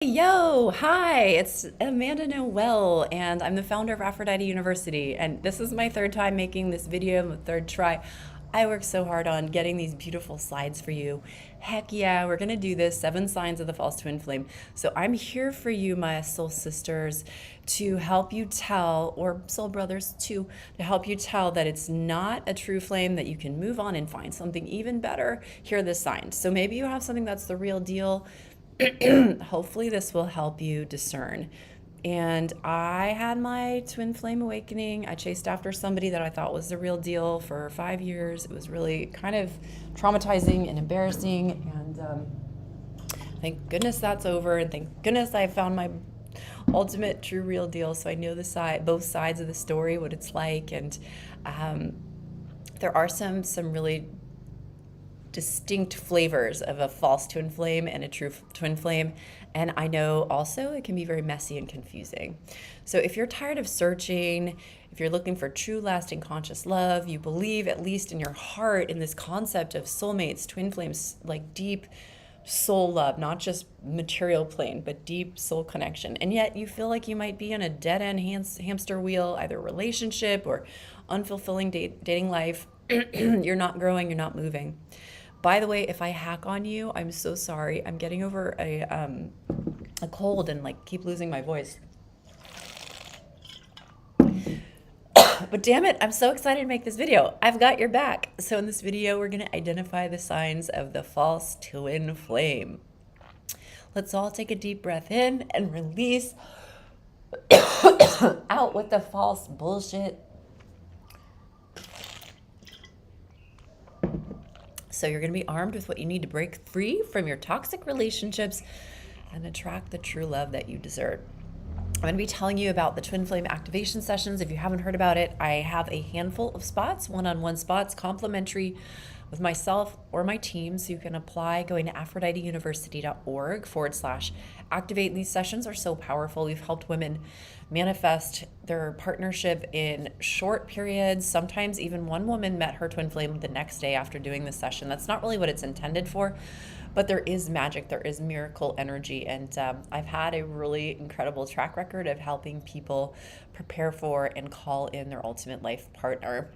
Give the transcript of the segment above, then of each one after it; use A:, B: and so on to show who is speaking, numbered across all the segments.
A: Yo, hi, it's Amanda Noel, and I'm the founder of Aphrodite University. And this is my third time making this video, my third try. I worked so hard on getting these beautiful slides for you. Heck yeah, we're gonna do this 7 signs of the false twin flame. So I'm here for you, my soul sisters, to help you tell, or soul brothers too, to help you tell that it's not a true flame, that you can move on and find something even better. Here are the signs. So maybe you have something that's the real deal. Hopefully, this will help you discern. And I had my twin flame awakening. I chased after somebody that I thought was the real deal for 5 years. It was really kind of traumatizing and embarrassing. And thank goodness that's over. And thank goodness I found my ultimate true real deal. So I know both sides of the story, what it's like. And there are some really distinct flavors of a false twin flame and a true twin flame. And I know also it can be very messy and confusing. So if you're tired of searching, if you're looking for true, lasting, conscious love, you believe, at least in your heart, in this concept of soulmates, twin flames, like deep soul love, not just material plane, but deep soul connection. And yet you feel like you might be in a dead end hamster wheel, either relationship or unfulfilling dating life. You're not growing, you're not moving. By the way, if I hack on you, I'm so sorry. I'm getting over a cold and like keep losing my voice. But damn it, I'm so excited to make this video. I've got your back. So in this video, we're going to identify the signs of the false twin flame. Let's all take a deep breath in and release out with the false bullshit. So you're going to be armed with what you need to break free from your toxic relationships and attract the true love that you deserve. I'm going to be telling you about the twin flame activation sessions. If you haven't heard about it, I have a handful of spots, one-on-one spots, complimentary with myself or my team. So you can apply going to aphroditeuniversity.org/activate. These sessions are so powerful. We've helped women manifest their partnership in short periods. Sometimes even one woman met her twin flame the next day after doing the session. That's not really what it's intended for, but there is magic, there is miracle energy. And I've had a really incredible track record of helping people prepare for and call in their ultimate life partner.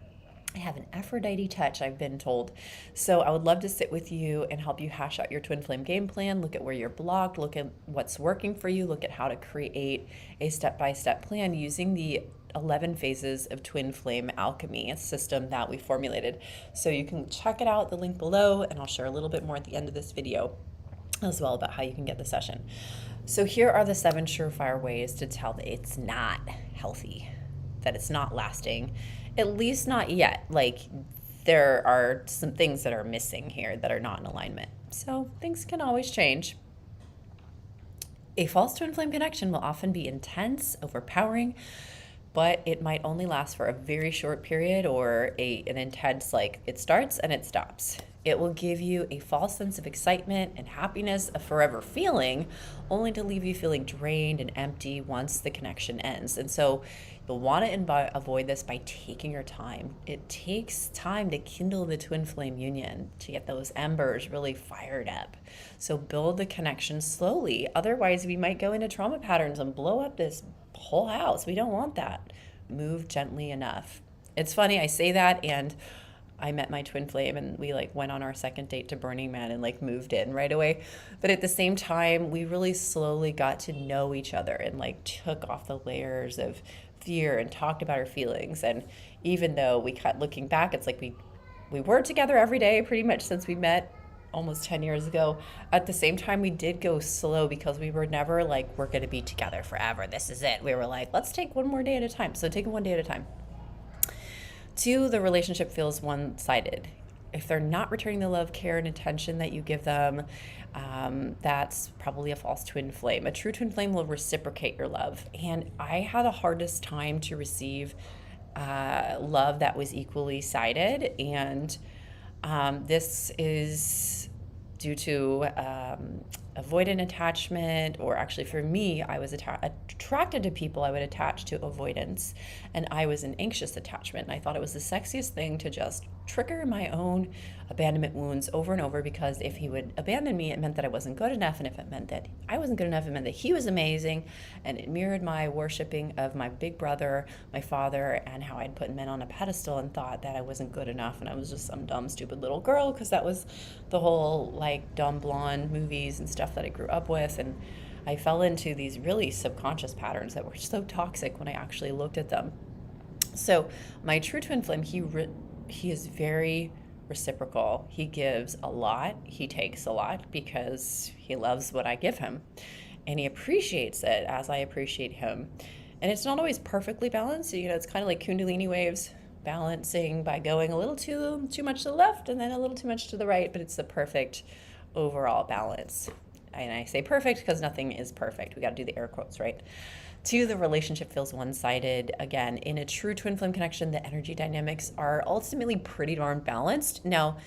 A: I have an Aphrodite touch, I've been told. So I would love to sit with you and help you hash out your twin flame game plan, look at where you're blocked, look at what's working for you, look at how to create a step-by-step plan using the 11 phases of Twin Flame Alchemy, a system that we formulated. So you can check it out, the link below, and I'll share a little bit more at the end of this video as well about how you can get the session. So here are the 7 surefire ways to tell that it's not healthy, that it's not lasting, at least not yet. Like, there are some things that are missing here that are not in alignment. So things can always change. A false twin flame connection will often be intense, overpowering, but it might only last for a very short period or an intense, like, it starts and it stops. It will give you a false sense of excitement and happiness, a forever feeling, only to leave you feeling drained and empty once the connection ends. And so you'll want to avoid this by taking your time. It takes time to kindle the twin flame union, to get those embers really fired up. So build the connection slowly. Otherwise, we might go into trauma patterns and blow up this whole house. We don't want that. Move gently enough. It's funny, I say that, and I met my twin flame and we like went on our second date to Burning Man and like moved in right away. But at the same time, we really slowly got to know each other and like took off the layers of fear and talked about our feelings. And even though we kept looking back, it's like we were together every day pretty much since we met almost 10 years ago. At the same time, we did go slow because we were never like, we're going to be together forever. This is it. We were like, let's take one more day at a time. So take it one day at a time. 2, the relationship feels one-sided. If they're not returning the love, care, and attention that you give them, that's probably a false twin flame. A true twin flame will reciprocate your love. And I had the hardest time to receive love that was equally sided. And this is due to avoidant attachment, or actually for me, I was attracted to people I would attach to avoidance, and I was an anxious attachment. And I thought it was the sexiest thing to just trigger my own abandonment wounds over and over, because if he would abandon me, it meant that I wasn't good enough, and if it meant that I wasn't good enough, it meant that he was amazing, and it mirrored my worshiping of my big brother, my father, and how I'd put men on a pedestal and thought that I wasn't good enough, and I was just some dumb, stupid little girl, because that was the whole like dumb blonde movies and stuff that I grew up with. And I fell into these really subconscious patterns that were so toxic when I actually looked at them. So my true twin flame, he is very reciprocal. He gives a lot, he takes a lot, because he loves what I give him, and he appreciates it as I appreciate him. And it's not always perfectly balanced. It's kind of like Kundalini waves, balancing by going a little too much to the left and then a little too much to the right, but it's the perfect overall balance. And I say perfect because nothing is perfect. We got to do the air quotes, right? 2, the relationship feels one-sided. Again, in a true twin flame connection, the energy dynamics are ultimately pretty darn balanced. Now,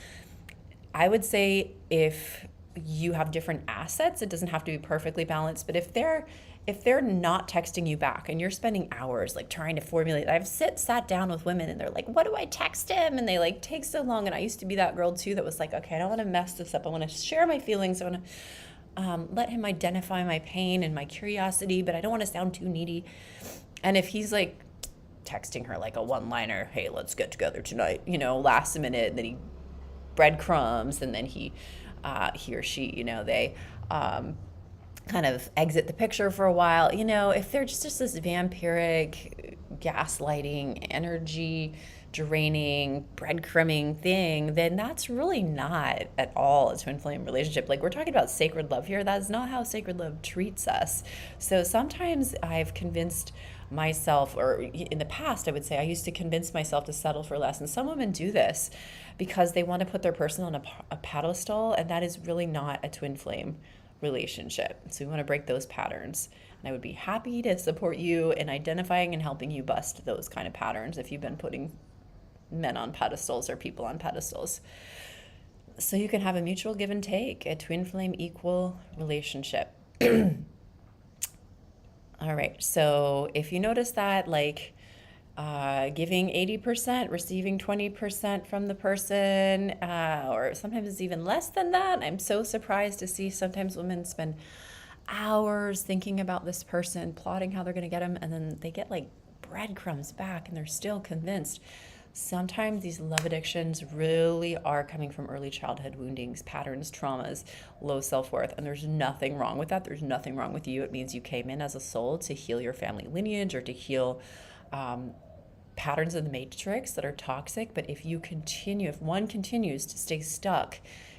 A: I would say if you have different assets, it doesn't have to be perfectly balanced, but if they're not texting you back and you're spending hours like trying to formulate, I've sat down with women and they're like, what do I text him? And they like take so long. And I used to be that girl too that was like, okay, I don't want to mess this up. I want to share my feelings. I want to let him identify my pain and my curiosity, but I don't want to sound too needy. And if he's like texting her like a one-liner, hey, let's get together tonight, last minute, and then he breadcrumbs, and then he or she, they kind of exit the picture for a while. If they're just this vampiric, gaslighting, energy draining, breadcrumbing thing, then that's really not at all a twin flame relationship. Like, we're talking about sacred love here. That's not how sacred love treats us. So sometimes I've convinced myself, or in the past, I would say I used to convince myself to settle for less. And some women do this because they want to put their person on a pedestal, and that is really not a twin flame relationship. So we want to break those patterns. And I would be happy to support you in identifying and helping you bust those kind of patterns if you've been putting men on pedestals or people on pedestals. So you can have a mutual give and take, a twin flame equal relationship. All right. So if you notice that, like, giving 80%, receiving 20% from the person, or sometimes it's even less than that. I'm so surprised to see sometimes women spend hours thinking about this person, plotting how they're going to get them, and then they get like breadcrumbs back and they're still convinced. Sometimes these love addictions really are coming from early childhood woundings, patterns, traumas, low self-worth, and there's nothing wrong with that. There's nothing wrong with you. It means you came in as a soul to heal your family lineage or to heal patterns in the matrix that are toxic. But if one continues to stay stuck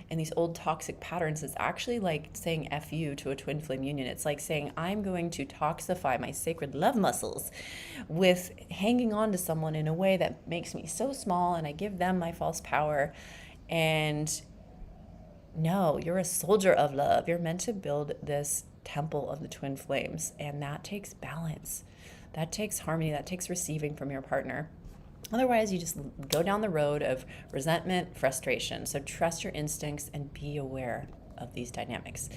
A: in these old toxic patterns, it's actually like saying F you to a twin flame union. It's like saying, I'm going to toxify my sacred love muscles with hanging on to someone in a way that makes me so small, and I give them my false power. And no, you're a soldier of love. You're meant to build this temple of the twin flames, and that takes balance. That takes harmony. That takes receiving from your partner. Otherwise, you just go down the road of resentment, frustration. So trust your instincts and be aware of these dynamics.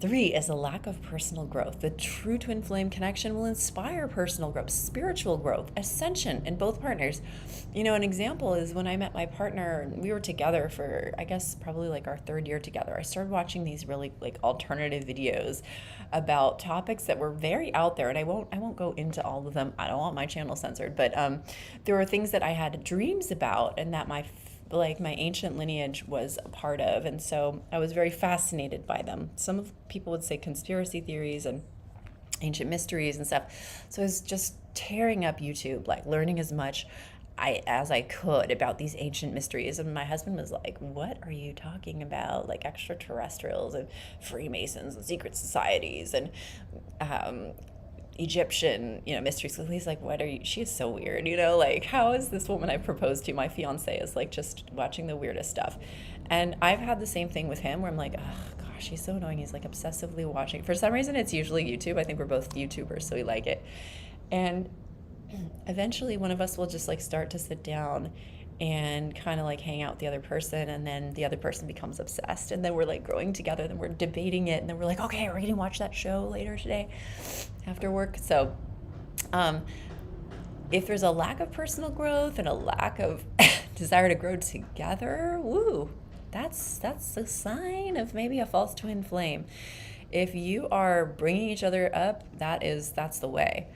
A: 3 is a lack of personal growth. The true twin flame connection will inspire personal growth, spiritual growth, ascension in both partners. An example is when I met my partner, we were together for, I guess, probably like our 3rd year together. I started watching these really like alternative videos about topics that were very out there, and I won't go into all of them. I don't want my channel censored, but there were things that I had dreams about and that my ancient lineage was a part of. And so I was very fascinated by them. Some people would say conspiracy theories and ancient mysteries and stuff. So I was just tearing up YouTube, like learning as much as I could about these ancient mysteries. And my husband was like, what are you talking about? Like extraterrestrials and Freemasons and secret societies and Egyptian, mysteries. So he's like, she is so weird, like, how is this woman I proposed to, my fiance, is like just watching the weirdest stuff. And I've had the same thing with him where I'm like, oh gosh, he's so annoying. He's like obsessively watching. For some reason, it's usually YouTube. I think we're both YouTubers, so we like it. And eventually one of us will just like start to sit down and kind of like hang out with the other person, and then the other person becomes obsessed, and then we're like growing together, then we're debating it, and then we're like, okay, we're gonna watch that show later today after work. So if there's a lack of personal growth and a lack of desire to grow together, woo, that's a sign of maybe a false twin flame. If you are bringing each other up, that's the way.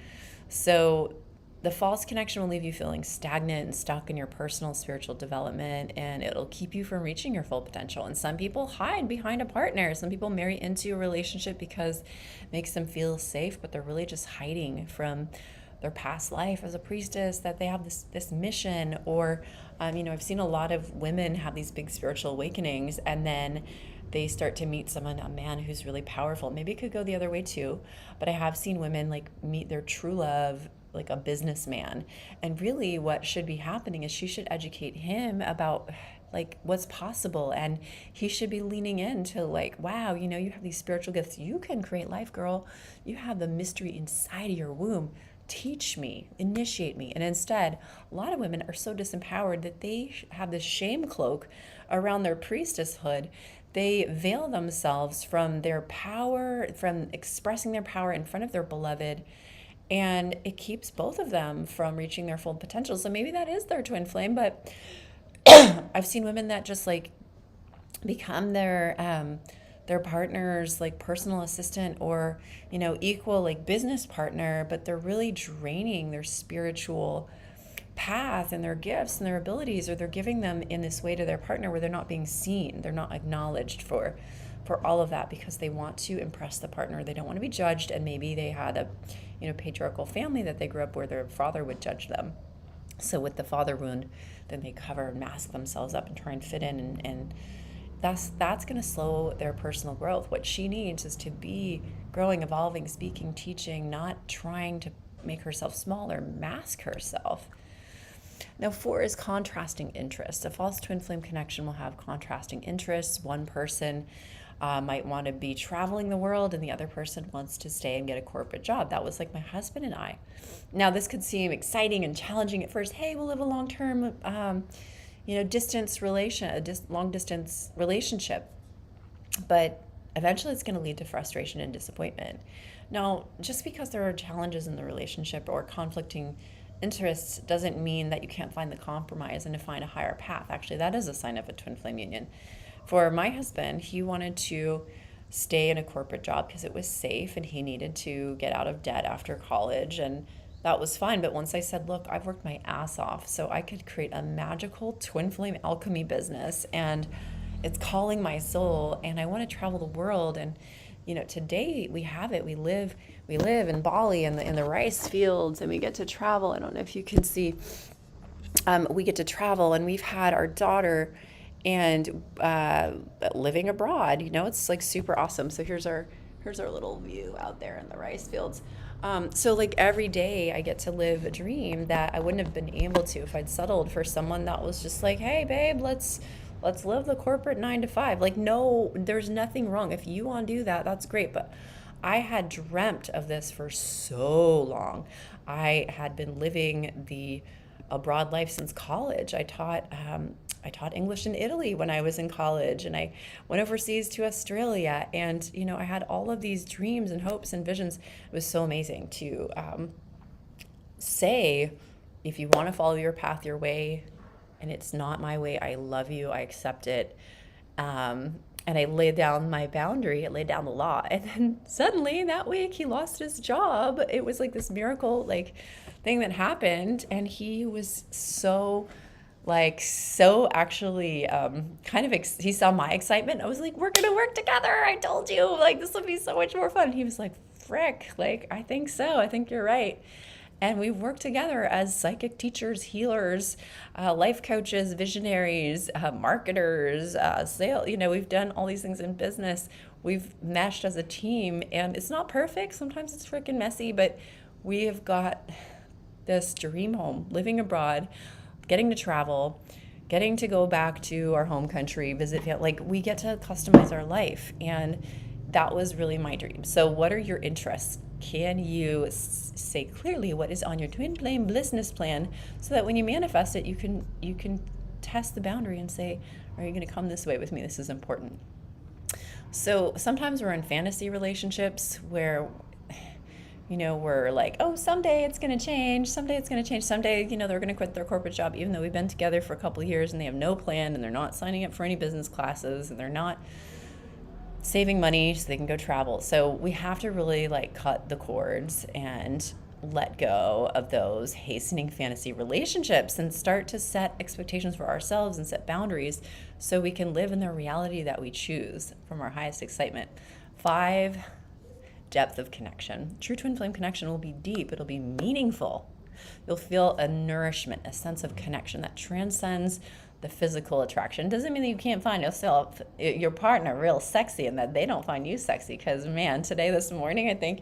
A: So the false connection will leave you feeling stagnant and stuck in your personal spiritual development, and it'll keep you from reaching your full potential. And some people hide behind a partner. Some people marry into a relationship because it makes them feel safe, but they're really just hiding from their past life as a priestess, that they have this mission. Or I've seen a lot of women have these big spiritual awakenings, and then they start to meet a man who's really powerful. Maybe it could go the other way too, but I have seen women like meet their true love, like a businessman. And really what should be happening is she should educate him about like what's possible, and he should be leaning into like, wow, you have these spiritual gifts. You can create life, girl. You have the mystery inside of your womb. Teach me, initiate me. And instead, a lot of women are so disempowered that they have this shame cloak around their priestesshood. They veil themselves from their power, from expressing their power in front of their beloved, and it keeps both of them from reaching their full potential. So maybe that is their twin flame, but I've seen women that just like become their partner's like personal assistant, or equal like business partner, but they're really draining their spiritual path and their gifts and their abilities, or they're giving them in this way to their partner where they're not being seen, they're not acknowledged for all of that, because they want to impress the partner. They don't want to be judged, and maybe they had a patriarchal family that they grew up where their father would judge them. So with the father wound, then they cover and mask themselves up and try and fit in, and that's going to slow their personal growth. What she needs is to be growing, evolving, speaking, teaching, not trying to make herself small or mask herself. Now, 4 is contrasting interests. A false twin flame connection will have contrasting interests. One person might want to be traveling the world, and the other person wants to stay and get a corporate job. That was like my husband and I. Now, this could seem exciting and challenging at first. Hey, we'll live a long-term long distance relationship, but eventually it's going to lead to frustration and disappointment. Now, just because there are challenges in the relationship or conflicting interests doesn't mean that you can't find the compromise and to find a higher path. Actually, that is a sign of a twin flame union. For my husband, he wanted to stay in a corporate job because it was safe, and he needed to get out of debt after college, and that was fine. But once I said, look, I've worked my ass off so I could create a magical twin flame alchemy business, and it's calling my soul, and I want to travel the world. And today we have it. We live in Bali in the rice fields, and we get to travel. I don't know if you can see. We get to travel, and we've had our daughter and living abroad. It's like super awesome. So here's our little view out there in the rice fields. So like every day I get to live a dream that I wouldn't have been able to if I'd settled for someone that was just like, hey babe, let's live the corporate 9 to 5. Like, no, there's nothing wrong. If you want to do that, that's great. But I had dreamt of this for so long. I had been living the abroad life since college. I taught English in Italy when I was in college, and I went overseas to Australia, and I had all of these dreams and hopes and visions. It was so amazing to say, if you want to follow your path, your way, and it's not my way, I love you, I accept it. And I laid down my boundary, I laid down the law. And then suddenly that week he lost his job. It was like this miracle thing that happened, and he was so actually he saw my excitement. I was like, we're gonna work together, I told you, this will be so much more fun. He was like, frick, I think so, I think you're right. And we've worked together as psychic teachers, healers, life coaches, visionaries, marketers, sales. We've done all these things in business. We've meshed as a team, and it's not perfect. Sometimes it's freaking messy, but we have got this dream home, living abroad, getting to travel, getting to go back to our home country, visit. We get to customize our life, and that was really my dream. So what are your interests? Can you say clearly what is on your twin flame business plan, so that when you manifest it, you can test the boundary and say, are you going to come this way with me? This is important. So sometimes we're in fantasy relationships where, we're like, oh, someday it's going to change. Someday it's going to change. Someday, they're going to quit their corporate job, even though we've been together for a couple of years, and they have no plan, and they're not signing up for any business classes, and they're not saving money so they can go travel. So we have to really cut the cords and let go of those hastening fantasy relationships and start to set expectations for ourselves and set boundaries so we can live in the reality that we choose from our highest excitement. 5, depth of connection. True twin flame connection will be deep. It'll be meaningful. You'll feel a nourishment, a sense of connection that transcends the physical attraction. Doesn't mean that you can't find your partner real sexy and that they don't find you sexy. Because man, this morning, I think,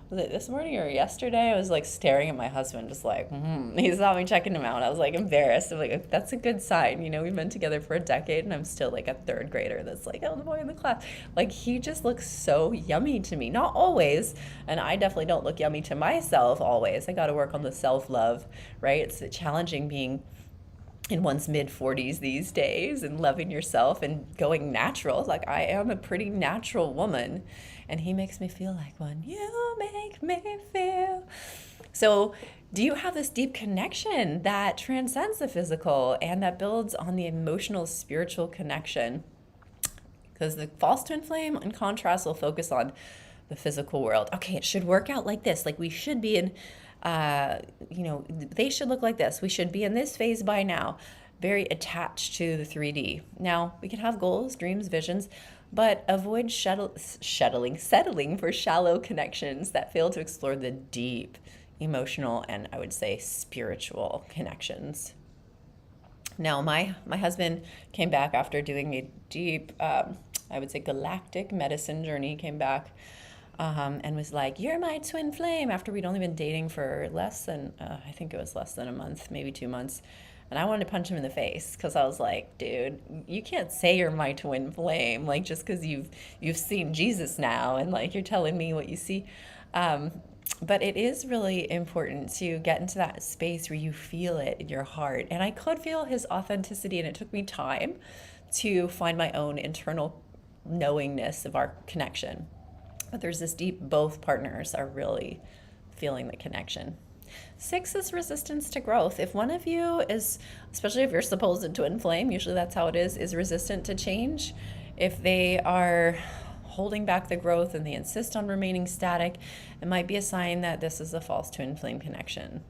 A: was it this morning or yesterday? I was staring at my husband, just he saw me checking him out. I was embarrassed. I'm that's a good sign. We've been together for a decade, and I'm still a third grader that's oh, the boy in the class. He just looks so yummy to me. Not always, and I definitely don't look yummy to myself always. I got to work on the self-love, right? It's challenging being in one's mid-40s these days and loving yourself and going natural. I am a pretty natural woman, and he makes me feel like one. You make me feel. So do you have this deep connection that transcends the physical and that builds on the emotional, spiritual connection? Because the false twin flame, in contrast, will focus on the physical world. Okay, it should work out like this. We should be in they should look like this. We should be in this phase by now. Very attached to the 3D. Now, we can have goals, dreams, visions, but avoid settling for shallow connections that fail to explore the deep emotional and, I would say, spiritual connections. Now, my husband came back after doing a deep, I would say, galactic medicine journey. He came back and was like, you're my twin flame, after we'd only been dating for less than a month, maybe 2 months. And I wanted to punch him in the face because I was like, dude, you can't say you're my twin flame, just because you've seen Jesus now and you're telling me what you see. But it is really important to get into that space where you feel it in your heart. And I could feel his authenticity, and it took me time to find my own internal knowingness of our connection. But there's this deep, both partners are really feeling the connection. 6 is resistance to growth. If one of you is, especially if you're supposed twin flame, usually that's how it is resistant to change. If they are holding back the growth and they insist on remaining static, it might be a sign that this is a false twin flame connection.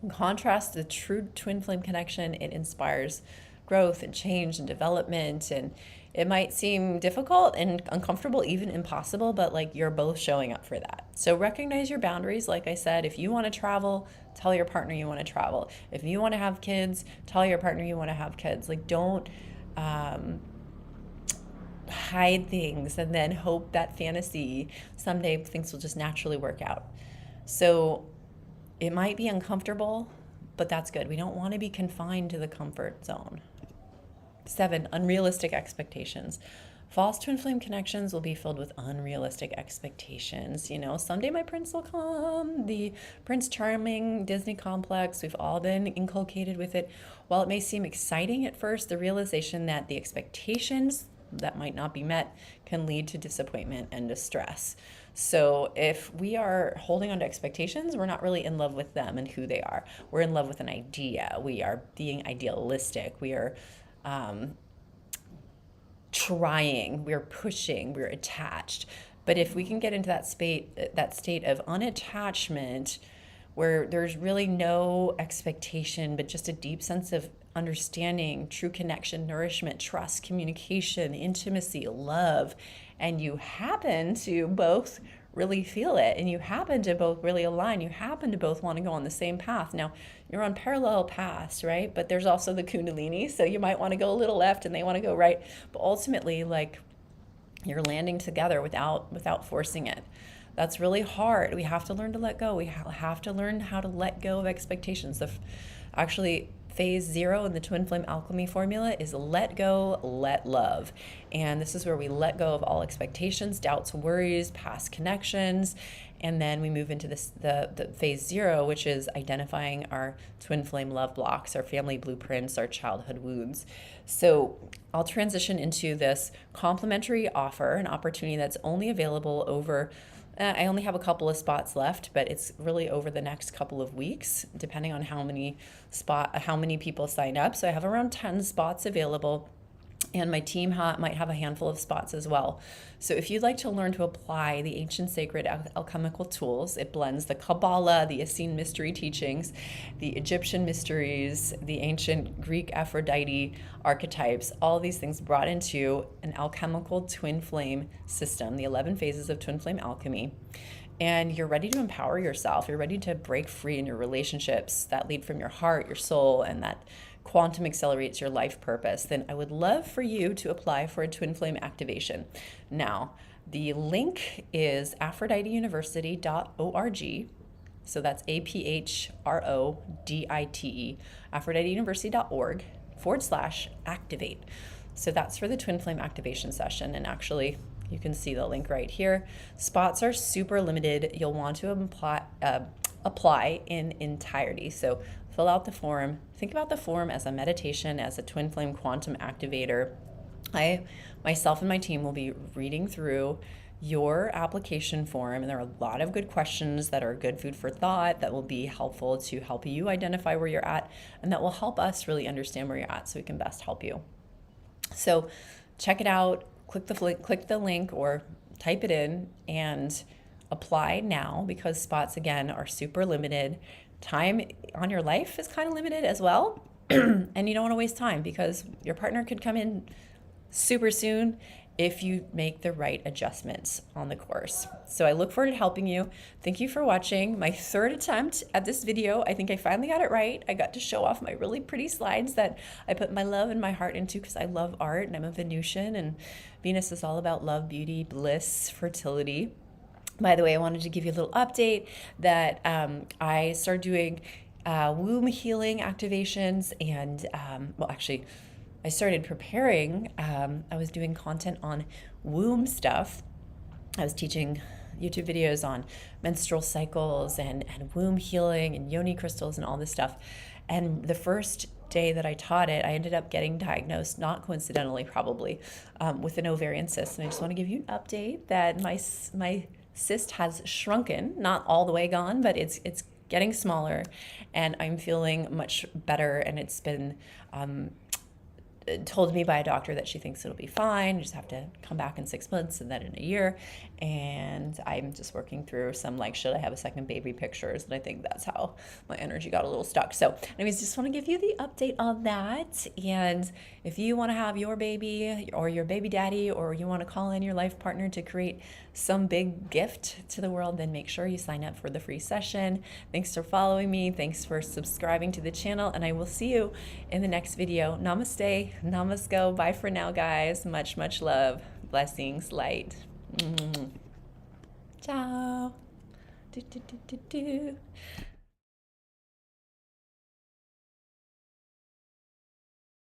A: In contrast, the true twin flame connection, it inspires growth and change and development, and it might seem difficult and uncomfortable, even impossible, but you're both showing up for that. So recognize your boundaries. Like I said, if you want to travel, tell your partner you want to travel. If you want to have kids, tell your partner you want to have kids. Don't hide things and then hope that fantasy someday things will just naturally work out. So it might be uncomfortable, but that's good. We don't want to be confined to the comfort zone. 7, unrealistic expectations. False twin flame connections will be filled with unrealistic expectations. Someday my prince will come, the Prince Charming Disney complex. We've all been inculcated with it. While it may seem exciting at first, the realization that the expectations that might not be met can lead to disappointment and distress. So if we are holding on to expectations, we're not really in love with them and who they are. We're in love with an idea. We are being idealistic. We are trying, we're pushing, we're attached. But if we can get into that state of unattachment, where there's really no expectation, but just a deep sense of understanding, true connection, nourishment, trust, communication, intimacy, love, and you happen to both really feel it, and you happen to both really align, you happen to both want to go on the same path. Now, you're on parallel paths, right? But there's also the kundalini, so you might want to go a little left and they want to go right. But ultimately, you're landing together without forcing it. That's really hard. We have to learn to let go. We have to learn how to let go of expectations. Actually, phase 0 in the Twin Flame Alchemy Formula is let go, let love. And this is where we let go of all expectations, doubts, worries, past connections. And then we move into the phase 0, which is identifying our twin flame love blocks, our family blueprints, our childhood wounds. So I'll transition into this complimentary offer, an opportunity that's only available over I only have a couple of spots left, but it's really over the next couple of weeks, depending on how many people sign up. So I have around 10 spots available, and my team might have a handful of spots as well. So if you'd like to learn to apply the ancient sacred alchemical tools, it blends the Kabbalah, the Essene mystery teachings, the Egyptian mysteries, the ancient Greek Aphrodite archetypes, all these things brought into an alchemical twin flame system, the 11 phases of twin flame alchemy. And you're ready to empower yourself. You're ready to break free in your relationships that lead from your heart, your soul, and that quantum accelerates your life purpose, then I would love for you to apply for a twin flame activation. Now, the link is aphroditeuniversity.org. So that's APHRODITE, aphroditeuniversity.org/activate. So that's for the twin flame activation session. And actually, you can see the link right here. Spots are super limited. You'll want to apply in entirety. So fill out the form. Think about the form as a meditation, as a twin flame quantum activator. I, myself and my team will be reading through your application form, and there are a lot of good questions that are good food for thought that will be helpful to help you identify where you're at, and that will help us really understand where you're at so we can best help you. So check it out, click the link or type it in and apply now, because spots again are super limited. Time on your life is kind of limited as well. And you don't want to waste time, because your partner could come in super soon if you make the right adjustments on the course. So I look forward to helping you. Thank you for watching my third attempt at this video. I think I finally got it right. I got to show off my really pretty slides that I put my love and my heart into, because I love art and I'm a Venusian, and Venus is all about love, beauty, bliss, fertility. By the way, I wanted to give you a little update that I started doing womb healing activations, and I started preparing. I was doing content on womb stuff. I was teaching YouTube videos on menstrual cycles and womb healing and yoni crystals and all this stuff. And the first day that I taught it, I ended up getting diagnosed, not coincidentally probably, with an ovarian cyst. And I just want to give you an update that my cyst has shrunken, not all the way gone, but it's getting smaller, and I'm feeling much better. And it's been told me by a doctor that she thinks it'll be fine. You just have to come back in 6 months and then in a year. And I'm just working through some, like, should I have a second baby pictures? And I think that's how my energy got a little stuck. So anyways, just want to give you the update on that. And if you want to have your baby or your baby daddy, or you want to call in your life partner to create some big gift to the world, then make sure you sign up for the free session. Thanks for following me. Thanks for subscribing to the channel. And I will see you in the next video. Namaste. Namasko. Bye for now, guys. Much, much love. Blessings, light. Ciao. Do, do, do, do, do.